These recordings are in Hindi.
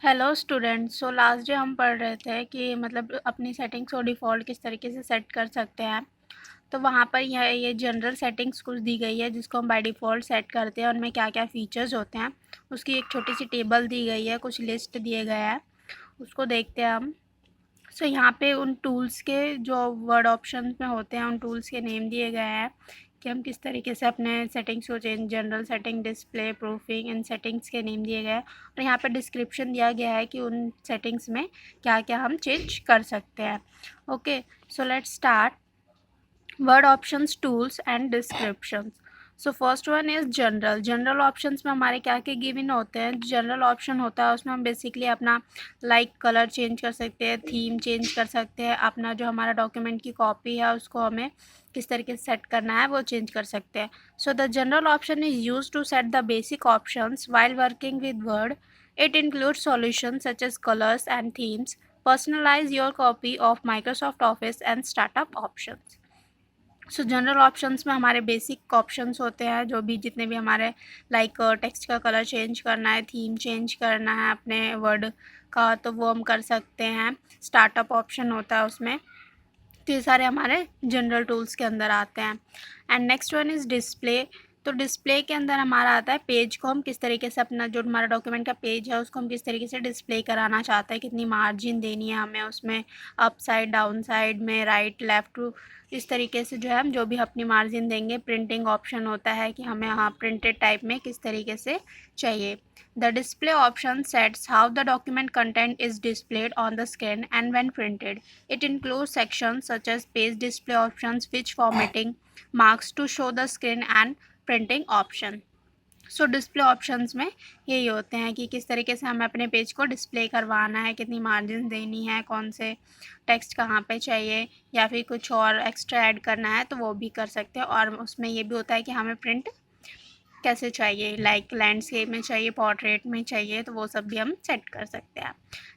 Hello students. So last day हम पढ़ रहे थे कि मतलब अपनी सेटिंग्स को डिफ़ॉल्ट किस तरीके से सेट कर सकते हैं। तो वहाँ पर ये जनरल सेटिंग्स कुछ दी गई है जिसको हम बाय डिफ़ॉल्ट सेट करते हैं। उनमें क्या क्या फ़ीचर्स होते हैं उसकी एक छोटी सी टेबल दी गई है, कुछ लिस्ट दिए गए हैं, उसको देखते हैं हम। सो यहाँ पे उन टूल्स के जो वर्ड ऑप्शन में होते हैं उन टूल्स के नेम दिए गए हैं कि हम किस तरीके से अपने सेटिंग्स को change, general setting, display, proofing, इन सेटिंग्स के नेम दिए गए हैं और यहाँ पे डिस्क्रिप्शन दिया गया है कि उन सेटिंग्स में क्या क्या हम चेंज कर सकते हैं। Okay, so let's start. Word options, tools and descriptions. So first one is general. General options में हमारे क्या क्या गिवन होते हैं। जनरल ऑप्शन होता है उसमें हम बेसिकली अपना कलर चेंज कर सकते हैं, थीम चेंज कर सकते हैं, अपना जो हमारा डॉक्यूमेंट की कॉपी है उसको हमें किस तरीके से सेट करना है वो चेंज कर सकते हैं। So the general option is use to set the basic options while working with Word. It includes solutions such as colors and themes, personalize your copy of Microsoft Office and startup options. So general options में हमारे बेसिक ऑप्शंस होते हैं, जो भी जितने भी हमारे टेक्स्ट का कलर चेंज करना है, थीम चेंज करना है अपने वर्ड का, तो वो हम कर सकते हैं। स्टार्टअप ऑप्शन होता है उसमें। तो ये सारे हमारे जनरल टूल्स के अंदर आते हैं। And next one is display. तो डिस्प्ले के अंदर हमारा आता है पेज को हम किस तरीके से, अपना जो हमारा डॉक्यूमेंट का पेज है उसको हम किस तरीके से डिस्प्ले कराना चाहते हैं, कितनी मार्जिन देनी है हमें उसमें, अप साइड, डाउन साइड में, राइट, लेफ़्ट, इस तरीके से जो है हम जो भी अपनी मार्जिन देंगे। प्रिंटिंग ऑप्शन होता है कि हमें हाँ प्रिंटेड टाइप में किस तरीके से चाहिए। The display option sets how the document content is displayed on the screen and when printed. It includes sections such as page display options, which formatting, marks to show the screen and printing option. So display options में यही होते हैं कि किस तरीके से हमें अपने पेज को डिस्प्ले करवाना है, कितनी मार्जिन देनी है, कौन से टेक्स्ट कहाँ पे चाहिए, या फिर कुछ और एक्स्ट्रा ऐड करना है तो वो भी कर सकते हैं। और उसमें ये भी होता है कि हमें प्रिंट कैसे चाहिए, लैंडस्केप में चाहिए, पोर्ट्रेट में चाहिए, तो वो सब भी हम सेट कर सकते हैं।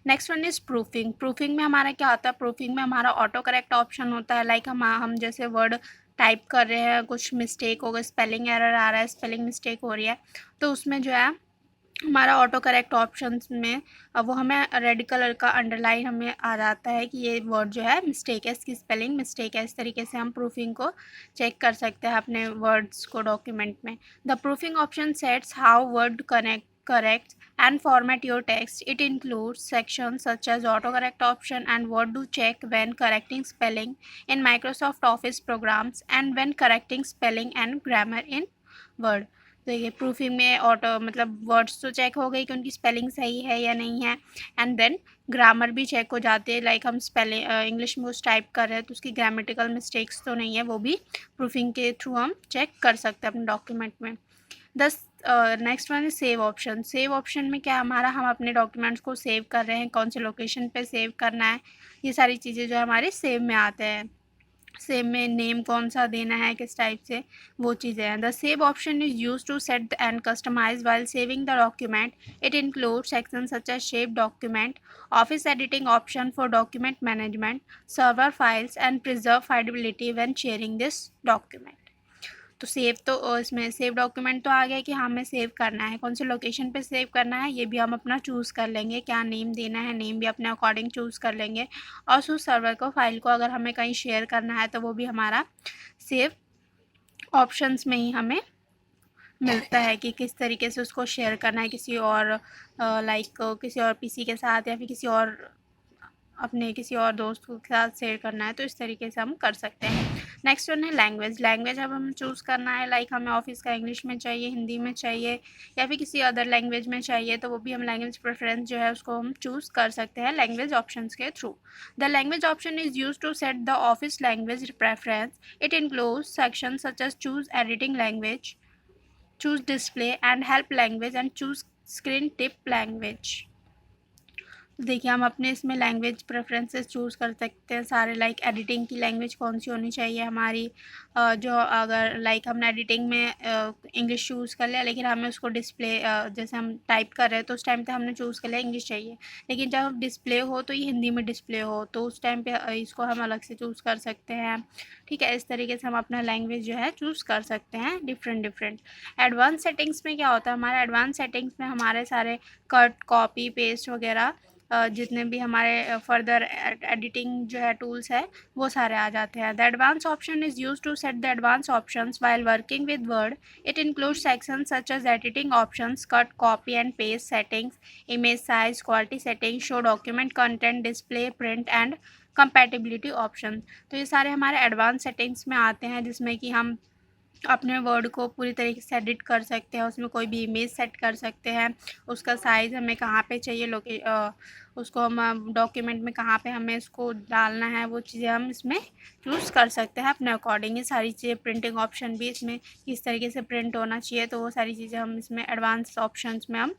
Next one is proofing. Proofing में हमारा क्या होता है, प्रूफिंग में हमारा ऑटो करेक्ट ऑप्शन होता है। हम जैसे वर्ड टाइप कर रहे हैं, कुछ मिस्टेक हो गई, स्पेलिंग एरर आ रहा है, स्पेलिंग मिस्टेक हो रही है, तो उसमें जो है हमारा ऑटो करेक्ट ऑप्शंस में वो हमें रेड कलर का अंडरलाइन हमें आ जाता है कि ये वर्ड जो है मिस्टेक है, इसकी स्पेलिंग मिस्टेक है। इस तरीके से हम प्रूफिंग को चेक कर सकते हैं अपने वर्ड्स को डॉक्यूमेंट में। The proofing option sets how word connect correct and format your text. It includes sections such as autocorrect option and what to check when correcting spelling in Microsoft Office programs and when correcting spelling and grammar in Word. तो ये प्रूफिंग में ऑटो मतलब वर्ड्स तो चेक हो गई कि उनकी स्पेलिंग सही है या नहीं है, एंड देन ग्रामर भी चेक हो जाते हैं। हम स्पेलिंग इंग्लिश में कुछ टाइप कर रहे हैं तो उसकी ग्रामेटिकल मिस्टेक्स तो नहीं है, वो भी प्रूफिंग के थ्रू हम चेक कर सकते हैं अपने डॉक्यूमेंट में। दस next one is save option. Save option में क्या हमारा, हम अपने डॉक्यूमेंट्स को सेव कर रहे हैं, कौन से लोकेशन पे सेव करना है, ये सारी चीज़ें जो हमारे सेव में आते हैं। सेव में नेम कौन सा देना है, किस टाइप से, वो चीज़ें हैं। The save option is use to set and customise while saving the document. It include section such as shape document, office editing option for document management, server files and preserve fidelity when sharing this document. तो सेव तो इसमें सेव डॉक्यूमेंट तो आ गया कि हमें सेव करना है, कौन से लोकेशन पे सेव करना है ये भी हम अपना चूज़ कर लेंगे, क्या नेम देना है, नेम भी अपने अकॉर्डिंग चूज़ कर लेंगे। और उस सर्वर को, फाइल को अगर हमें कहीं शेयर करना है तो वो भी हमारा सेव ऑप्शंस में ही हमें मिलता है कि किस तरीके से उसको शेयर करना है, किसी और किसी और पीसी के साथ या फिर किसी और दोस्त के साथ शेयर करना है, तो इस तरीके से हम कर सकते हैं। नेक्स्ट वन है लैंग्वेज। लैंग्वेज अब हमें चूज़ करना है, हमें ऑफिस का इंग्लिश में चाहिए, हिंदी में चाहिए, या फिर किसी अदर लैंग्वेज में चाहिए, तो वो भी हम लैंग्वेज प्रेफरेंस जो है उसको हम चूज़ कर सकते हैं लैंग्वेज ऑप्शंस के through. The language option is use to set the Office language preference. It include section such as choose editing language, choose display and help language, and choose screen tip language. देखिए हम अपने इसमें लैंग्वेज प्रेफरेंसेस चूज़ कर सकते हैं सारे, लाइक एडिटिंग की लैंग्वेज कौन सी होनी चाहिए हमारी। जो अगर लाइक हमने एडिटिंग में इंग्लिश चूज़ कर लिया, लेकिन हमें उसको डिस्प्ले जैसे हम टाइप कर रहे हैं तो उस टाइम पे हमने चूज़ कर लिया इंग्लिश चाहिए, लेकिन जब डिस्प्ले हो तो ये हिंदी में डिस्प्ले हो, तो उस टाइम पे इसको हम अलग से चूज़ कर सकते हैं। ठीक है, इस तरीके से हम अपना लैंग्वेज जो है चूज़ कर सकते हैं डिफरेंट डिफरेंट। एडवांस सेटिंग्स में क्या होता है, हमारे एडवांस सेटिंग्स में हमारे सारे कट, कॉपी, पेस्ट वगैरह जितने भी हमारे फर्दर एडिटिंग जो है टूल्स है वो सारे आ जाते हैं। The advance option is use to set the advance options while working with Word. It includes sections such as editing options, cut, copy and paste settings, image size, quality settings, show document content, display, print and compatibility option. तो ये सारे हमारे एडवांस सेटिंग्स में आते हैं, जिसमें कि हम अपने वर्ड को पूरी तरीके से एडिट कर सकते हैं, उसमें कोई भी इमेज सेट कर सकते हैं, उसका साइज़ हमें कहाँ पे चाहिए, उसको हम डॉक्यूमेंट में कहाँ पे हमें इसको डालना है, वो चीज़ें हम इसमें चूज़ कर सकते हैं अपने अकॉर्डिंग। ये सारी चीज़ें, प्रिंटिंग ऑप्शन भी इसमें किस तरीके से प्रिंट होना चाहिए, तो वो सारी चीज़ें हम इसमें एडवांस ऑप्शंस में हम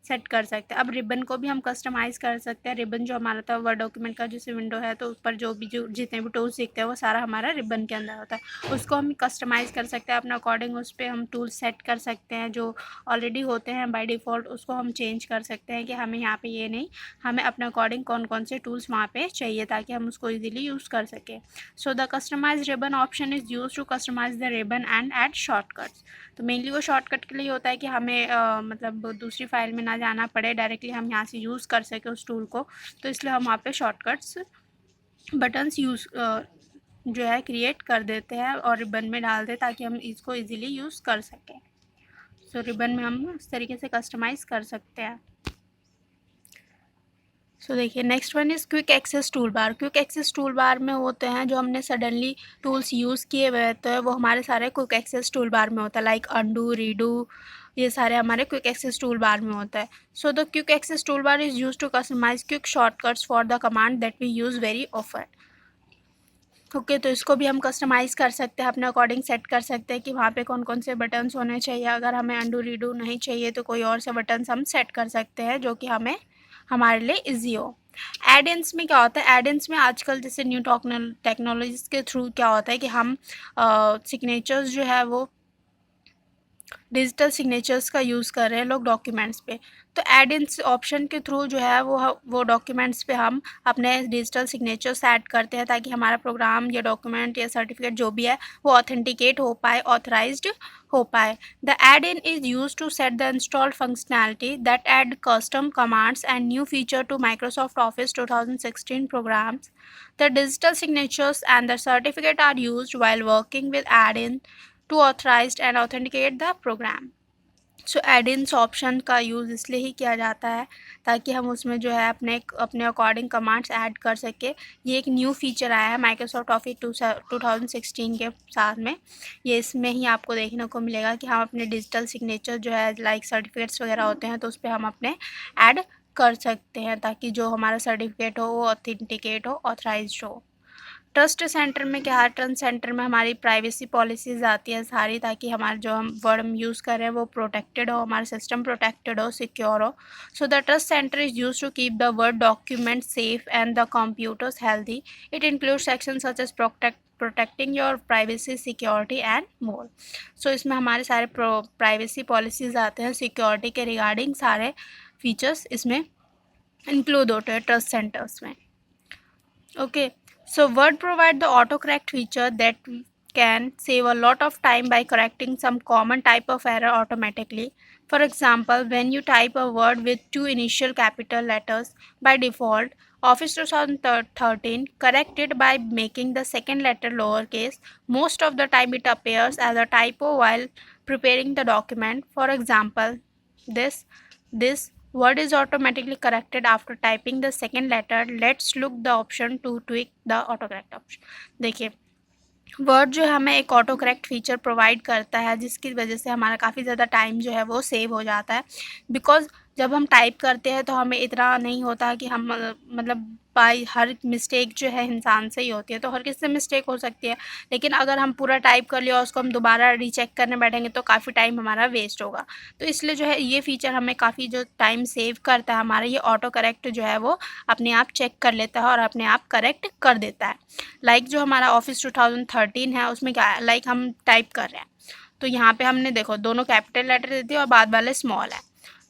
सेट कर सकते हैं। अब रिबन को भी हम कस्टमाइज़ कर सकते हैं। रिबन जो हमारा था वर्ड डॉक्यूमेंट का जैसे विंडो है, तो ऊपर जो जितने भी टूल्स दिखते हैं वो सारा हमारा रिबन के अंदर होता है, उसको हम कस्टमाइज़ कर सकते हैं अपने अकॉर्डिंग। उस पर हम टूल सेट कर सकते हैं जो ऑलरेडी होते हैं बाय डिफ़ॉल्ट, उसको हम चेंज कर सकते हैं कि हमें यहाँ पे ये नहीं, हमें अपने अकॉर्डिंग कौन कौन से टूल्स वहाँ पे चाहिए ताकि हम उसको ईजिली यूज़ कर सकें। So the customise ribbon option is use to customise the ribbon and add shortcuts. तो मेनली वो शॉर्टकट के लिए होता है कि हमें मतलब दूसरी फाइल में ना जाना पड़े, डायरेक्टली हम यहाँ से यूज़ कर सकें उस टूल को, तो इसलिए हम वहाँ पे शॉर्टकट्स बटन्स यूज़ जो है क्रिएट कर देते हैं और रिबन में डाल दें ताकि हम इसको इजीली यूज़ कर सकें। सो रिबन में हम इस तरीके से कस्टमाइज़ कर सकते हैं। सो देखिए next one is quick access toolbar. Quick access toolbar में होते हैं जो हमने सडनली टूल्स यूज़ किए हुए होते हैं, वो हमारे सारे क्विक एक्सेस टूल बार में होता है, लाइक अंडू, रीडू, ये सारे हमारे क्विक एक्सेस टूल बार में होता है। So the quick access toolbar is use to customise quick shortcuts for the command that we use very often. Okay, तो इसको भी हम कस्टमाइज़ कर सकते हैं, अपने अकॉर्डिंग सेट कर सकते हैं कि वहाँ पे कौन कौन से बटन्स होने चाहिए। अगर हमें अंडू रीडू नहीं चाहिए तो कोई और से बटन्स हम सेट कर सकते हैं जो कि हमें हमारे लिए ईजी हो। एड इन्स में क्या होता है, एड इन्स में आजकल जैसे न्यू टेक्नोलॉजीज़ के थ्रू क्या होता है कि हम सिग्नेचर्स जो है वो डिजिटल सिग्नेचर्स का यूज़ कर रहे हैं लोग डॉक्यूमेंट्स पे। तो ऐड इन्स ऑप्शन के थ्रू जो है वो डॉक्यूमेंट्स पे हम अपने डिजिटल सिग्नेचर्स ऐड करते हैं ताकि हमारा प्रोग्राम या डॉक्यूमेंट या सर्टिफिकेट जो भी है वो ऑथेंटिकेट हो पाए, ऑथराइज्ड हो पाए। The add in is use to set the installed functionality that add custom commands and new feature to Microsoft Office 2016 programs. The digital signatures and the certificate are used while working with add-in to authorize and authenticate the program. So add-ins option का यूज़ इसलिए ही किया जाता है ताकि हम उसमें जो है अपने अकॉर्डिंग कमांड्स ऐड कर सकें। ये एक न्यू फीचर आया है माइक्रोसॉफ्ट ऑफिस 2016 के साथ में। ये इसमें ही आपको देखने को मिलेगा कि हम अपने डिजिटल सिग्नेचर जो है लाइक सर्टिफिकेट्स वगैरह होते हैं तो उस पर हम अपने ऐड कर सकते हैं ताकि जो हमारा सर्टिफिकेट हो वो ऑथेंटिकेट हो, ऑथराइज्ड हो। ट्रस्ट सेंटर में क्या है, ट्रस्ट सेंटर में हमारी प्राइवेसी पॉलिसीज़ आती है सारी ताकि हमारे जो हम वर्ड हम यूज़ कर रहे हैं वो प्रोटेक्टेड हो, हमारा सिस्टम प्रोटेक्टेड हो, सिक्योर हो। So the trust centre is use to keep the Word document safe and the computers healthy. It includes section such as protecting your privacy, security and more. So इसमें हमारे सारे प्राइवेसी पॉलिसीज़ आते हैं, सिक्योरिटी के रिगार्डिंग सारे फीचर्स इसमें इंक्लूड होते हैं ट्रस्ट सेंटर्स में। Okay, so Word provide the autocorrect feature that can save a lot of time by correcting some common type of error automatically. For example, when you type a word with two initial capital letters, by default, Office 2013 correct it by making the second letter lowercase. Most of the time it appears as a typo while preparing the document. For example, this word is automatically corrected after typing the second letter. Let's look the option to tweak the autocorrect option. देखिए वर्ड जो हमें एक ऑटो करेक्ट फीचर प्रोवाइड करता है जिसकी वजह से हमारा काफ़ी ज़्यादा टाइम जो है वो सेव हो जाता है। बिकॉज जब हम टाइप करते हैं तो हमें इतना नहीं होता कि हम मतलब बाई हर मिस्टेक जो है इंसान से ही होती है, तो हर किसी से मिस्टेक हो सकती है। लेकिन अगर हम पूरा टाइप कर लिया और उसको हम दोबारा रीचेक करने बैठेंगे तो काफ़ी टाइम हमारा वेस्ट होगा। तो इसलिए जो है ये फ़ीचर हमें काफ़ी जो टाइम सेव करता है हमारा, ये ऑटो करेक्ट जो है वो अपने आप चेक कर लेता है और अपने आप करेक्ट कर देता है। लाइक जो हमारा ऑफिस 2013 है उसमें क्या है, लाइक हम टाइप कर रहे हैं तो यहाँ पे हमने देखो दोनों कैपिटल लेटर दे दिए और बाद वाले स्मॉल है,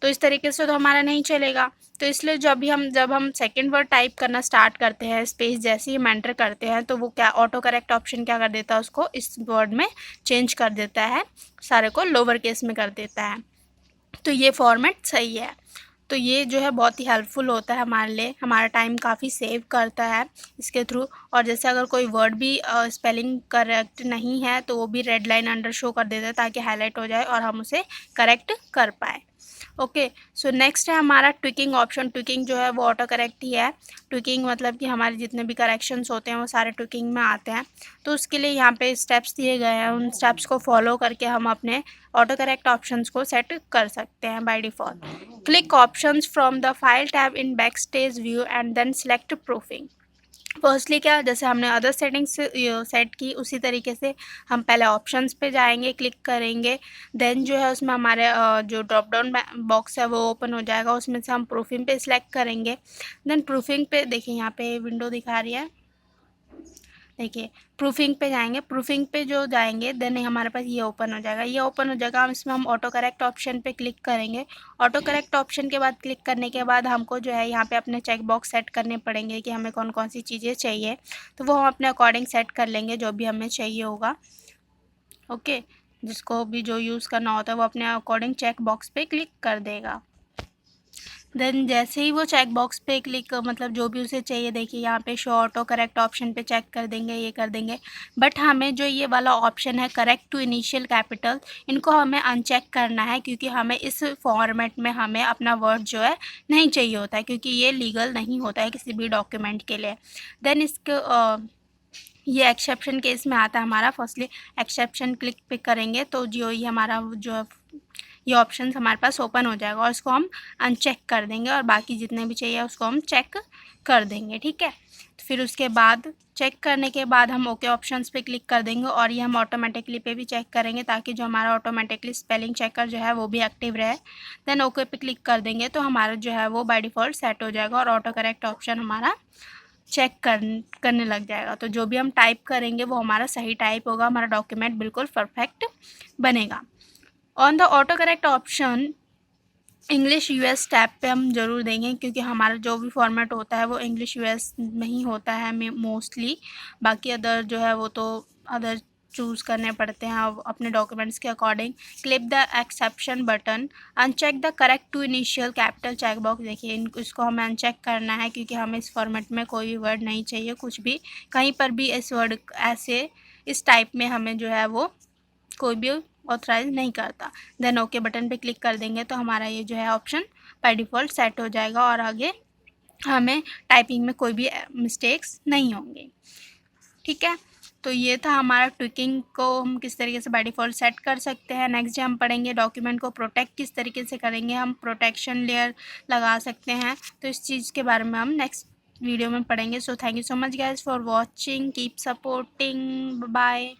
तो इस तरीके से तो हमारा नहीं चलेगा। तो इसलिए जब हम सेकंड वर्ड टाइप करना स्टार्ट करते हैं, स्पेस जैसे ही हम एंटर करते हैं तो वो क्या ऑटो करेक्ट ऑप्शन क्या कर देता है, उसको इस वर्ड में चेंज कर देता है, सारे को लोअर केस में कर देता है। तो ये फॉर्मेट सही है। तो ये जो है बहुत ही हेल्पफुल होता है हमारे लिए, हमारा टाइम काफ़ी सेव करता है इसके थ्रू। और जैसे अगर कोई वर्ड भी स्पेलिंग करेक्ट नहीं है तो वो भी रेड लाइन अंडर शो कर देता है ताकि हाईलाइट हो जाए और हम उसे करेक्ट कर पाए। ओके, सो नेक्स्ट है हमारा ट्विकिंग ऑप्शन। ट्विकिंग जो है वो ऑटो करेक्ट ही है। ट्विकिंग मतलब कि हमारे जितने भी करेक्शंस होते हैं वो सारे ट्विकिंग में आते हैं। तो उसके लिए यहाँ पे स्टेप्स दिए गए हैं, उन स्टेप्स को फॉलो करके हम अपने ऑटो करेक्ट ऑप्शंस को सेट कर सकते हैं by default. Click options from the file tab in backstage view and then select proofing. Firstly क्या, जैसे हमने अदर सेटिंग्स सेट की उसी तरीके से हम पहले ऑप्शंस पे जाएंगे, क्लिक करेंगे, देन जो है उसमें हमारे जो ड्रॉप डाउन बॉक्स है वो ओपन हो जाएगा, उसमें से हम प्रूफिंग पे सिलेक्ट करेंगे। देन प्रूफिंग पे देखिए यहाँ पे विंडो दिखा रही है, देखिए प्रूफिंग पे जाएंगे, प्रूफिंग पे जो जाएंगे देन हमारे पास ये ओपन हो जाएगा। ये ओपन हो जाएगा, हम इसमें हम ऑटो करेक्ट ऑप्शन पे क्लिक करेंगे। ऑटो करेक्ट ऑप्शन के बाद क्लिक करने के बाद हमको जो है यहाँ पे अपने चेक बॉक्स सेट करने पड़ेंगे कि हमें कौन कौन सी चीज़ें चाहिए, तो वो हम अपने अकॉर्डिंग सेट कर लेंगे जो भी हमें चाहिए होगा। ओके, जिसको भी जो यूज़ करना होता है वो अपने अकॉर्डिंग चेक बॉक्स पे क्लिक कर देगा। देन जैसे ही वो चेक बॉक्स पे क्लिक मतलब जो भी उसे चाहिए, देखिए यहाँ पे शो ऑटो करेक्ट ऑप्शन पे चेक कर देंगे, ये कर देंगे। बट हमें जो ये वाला ऑप्शन है करेक्ट टू इनिशियल कैपिटल, इनको हमें अनचेक करना है क्योंकि हमें इस फॉर्मेट में हमें अपना वर्ड जो है नहीं चाहिए होता है, क्योंकि ये लीगल नहीं होता है किसी भी डॉक्यूमेंट के लिए। देन इसको ये एक्सेप्शन केस में आता है हमारा। फर्स्टली एक्सेप्शन क्लिक पे करेंगे तो जो ये हमारा जो ये ऑप्शन हमारे पास ओपन हो जाएगा और इसको हम अनचेक कर देंगे और बाकी जितने भी चाहिए उसको हम चेक कर देंगे। ठीक है, तो फिर उसके बाद चेक करने के बाद हम ओके ऑप्शंस पे क्लिक कर देंगे और ये हम ऑटोमेटिकली पे भी चेक करेंगे ताकि जो हमारा ऑटोमेटिकली स्पेलिंग चेकर जो है वो भी एक्टिव रहे। देन ओके पे क्लिक कर देंगे तो हमारा जो है वो बाय डिफ़ॉल्ट सेट हो जाएगा और ऑटो करेक्ट ऑप्शन हमारा चेक करने लग जाएगा। तो जो भी हम टाइप करेंगे वो हमारा सही टाइप होगा, हमारा डॉक्यूमेंट बिल्कुल परफेक्ट बनेगा। On the auto correct option English US tab पे हम ज़रूर देंगे क्योंकि हमारा जो भी फॉर्मेट होता है वो इंग्लिश यूएस में ही होता है मोस्टली। बाकी अदर जो है वो तो अदर चूज़ करने पड़ते हैं अपने डॉक्यूमेंट्स के according. Click the exception button, uncheck the correct two initial capital check box. देखिए इसको हमें अनचेक करना है क्योंकि हमें इस फॉर्मेट में कोई भी वर्ड नहीं चाहिए, कुछ भी कहीं पर भी इस वर्ड ऐसे इस टाइप में हमें जो है वो कोई भी ऑथराइज नहीं करता। देन ओके बटन पे क्लिक कर देंगे तो हमारा ये जो है ऑप्शन बाय डिफ़ॉल्ट सेट हो जाएगा और आगे हमें टाइपिंग में कोई भी मिस्टेक्स नहीं होंगे। ठीक है, तो ये था हमारा ट्विकिंग को हम किस तरीके से बाय डिफ़ॉल्ट सेट कर सकते हैं। नेक्स्ट हम पढ़ेंगे डॉक्यूमेंट को प्रोटेक्ट किस तरीके से करेंगे, हम प्रोटेक्शन लेयर लगा सकते हैं। तो इस चीज़ के बारे में हम नेक्स्ट वीडियो में पढ़ेंगे। So thank you so much guys for watching, keep supporting, bye.